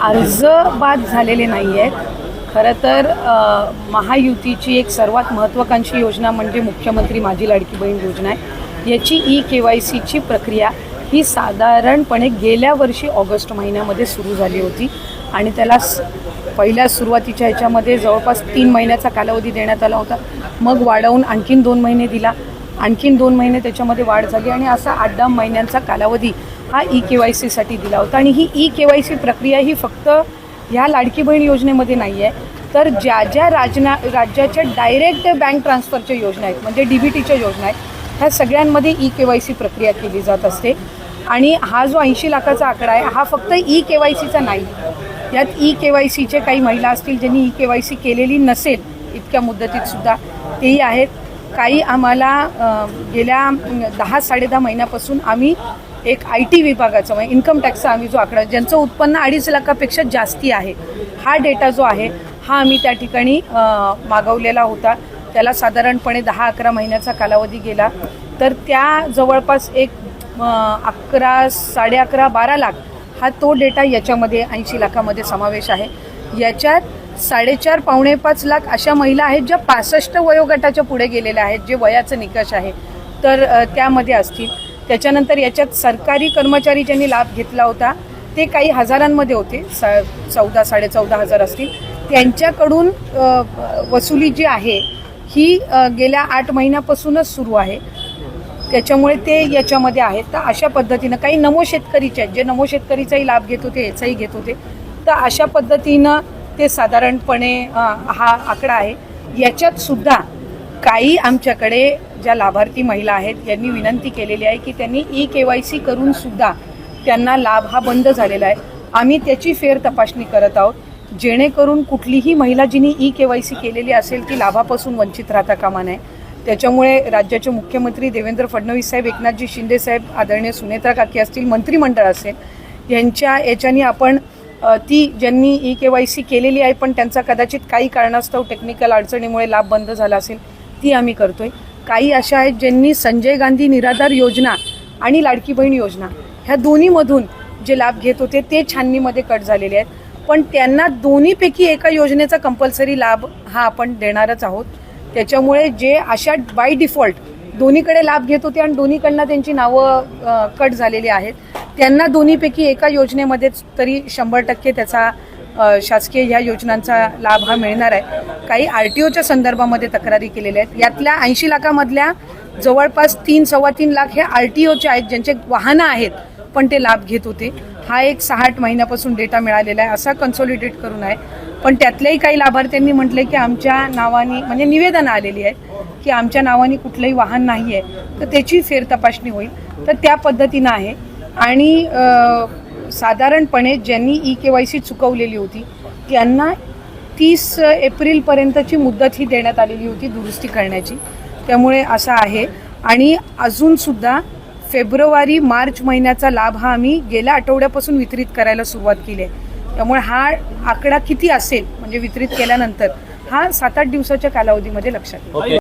अर्ज बाद झालेले नाही आहेत. खरं तर महायुतीची एक सर्वात महत्त्वाकांक्षी योजना म्हणजे मुख्यमंत्री माझी लाडकी बहीण योजना आहे. याची KYCची प्रक्रिया ही साधारणपणे गेल्या वर्षी ऑगस्ट महिन्यामध्ये सुरू झाली होती आणि त्याला पहिल्या सुरुवातीच्या ह्याच्यामध्ये जवळपास 3 महिन्याचा कालावधी देण्यात आला होता. मग वाढवून आणखीन 2 महिने दिला, आणखीन 2 महिने त्याच्यामध्ये वाढ झाली आणि असा 8-10 महिन्यांचा कालावधी हा KYCसाठी दिला होता. आणि ही KYC प्रक्रिया ही फक्त ह्या लाडकी बहीण योजनेमध्ये नाही आहे, तर ज्या ज्या राज्याच्या डायरेक्ट बँक ट्रान्सफरच्या योजना आहेत म्हणजे DBTच्या योजना आहेत ह्या सगळ्यांमध्ये KYC प्रक्रिया केली जात असते. आणि हा जो 80 लाखाचा आकडा आहे हा फक्त KYCचा नाही. यात KYCचे काही महिला असतील ज्यांनी KYC केलेली नसेल इतक्या मुदतीतसुद्धा तेही आहेत. काही आम्हाला गेल्या 10-10.5 महिन्यापासून आम्ही एक IT विभागाचं म्हणजे इन्कम टॅक्सचा आम्ही जो आकडा ज्यांचं उत्पन्न 2.5 लाखापेक्षा जास्ती आहे हा डेटा जो आहे हा आम्ही त्या ठिकाणी मागवलेला होता. त्याला साधारणपणे 10-11 महिन्याचा कालावधी गेला. तर त्या जवळपास एक 11-11.5-12 लाख हा तो डेटा याच्यामध्ये 80 लाखामध्ये समावेश आहे. याच्यात 4.5-5 लाख अशा महिला आहेत ज्या 65 वयोगटाच्या पुढे गेलेल्या आहेत, जे वयाचं निकष आहे तर त्यामध्ये असतील. त्याच्यानंतर याच्यात सरकारी कर्मचारी ज्यांनी लाभ घेतला होता ते काही हजारांमध्ये होते, 14,000-14,500 असतील. त्यांच्याकडून वसुली जी आहे ही गेल्या 8 महिन्यापासूनच सुरू आहे, त्याच्यामुळे ते याच्यामध्ये आहेत. तर अशा पद्धतीनं काही नमो शेतकरीचे आहेत जे नमो शेतकरीचाही लाभ घेत होते, याचाही घेत होते. तर अशा पद्धतीनं ते साधारणपणे हा आकडा आहे. याच्यात सुद्धा काही आमच्याकडे ज्या लाभार्थी महिला आहेत यांनी विनंती केलेली आहे की त्यांनी KYC करून सुद्धा त्यांना लाभ हा बंद झालेला आहे. आम्ही त्याची फेर तपासणी करत आहोत जेणेकरून कुठलीही महिला जिनी KYC केलेली असेल ती लाभापासून वंचित राहता कामा नये. त्याच्यामुळे राज्याचे मुख्यमंत्री देवेंद्र फडणवीस साहेब, एकनाथजी शिंदे साहेब, आदरणीय सुनेत्रा काकी असतील, मंत्रिमंडळ असेल, याच्यानी आपण ती ज्यांनी KYC केलेली आहे पण त्यांचा कदाचित काही कारणास्तव टेक्निकल अडचणीमुळे लाभ बंद झाला असेल ती आम्ही करतोय. काही अशा आहेत ज्यांनी संजय गांधी निराधार योजना आणि लाडकी बहीण योजना ह्या दोन्हीमधून जे लाभ घेत होते ते छाननीमध्ये कट झालेले आहेत. पण त्यांना दोन्हीपैकी एका योजनेचा कंपल्सरी लाभ हा आपण देणारच आहोत. त्याच्यामुळे जे अशा बाय डिफॉल्ट दोन्हीकडे लाभ घेत होते आणि दोन्हीकडनं त्यांची नावं कट झालेली आहेत त्यांना दोन्हीपैकी एका योजनेमध्येच तरी 100% त्याचा शासकीय ह्या योजनांचा लाभ हा मिळणार आहे. काही RTOच्या संदर्भामध्ये तक्रारी केलेल्या आहेत. यातल्या 80 लाखामधल्या जवळपास 3-3.25 लाख हे RTOचे आहेत ज्यांचे वाहनं आहेत पण ते लाभ घेत होते. हा एक 6-8 महिन्यापासून डेटा मिळालेला आहे, असा कन्सॉलिडेट करून आहे. पण त्यातल्याही काही लाभार्थ्यांनी म्हटले की आमच्या नावाने म्हणजे निवेदनं आलेली आहेत की आमच्या नावाने कुठलंही वाहन नाही आहे, तर त्याची फेर तपासणी होईल. तर त्या पद्धतीनं आहे. आणि साधारणपणे ज्यांनी KYC चुकवलेली होती त्यांना 30 एप्रिलपर्यंतची मुदत ही देण्यात आलेली होती दुरुस्ती करण्याची. त्यामुळे असं आहे. आणि अजूनसुद्धा फेब्रुवारी-मार्च महिन्याचा लाभ हा आम्ही गेल्या आठवड्यापासून वितरित करायला सुरुवात केली आहे. त्यामुळे हा आकडा किती असेल म्हणजे वितरित केल्यानंतर हा 7-8 दिवसाच्या कालावधीमध्ये लक्षात येईल.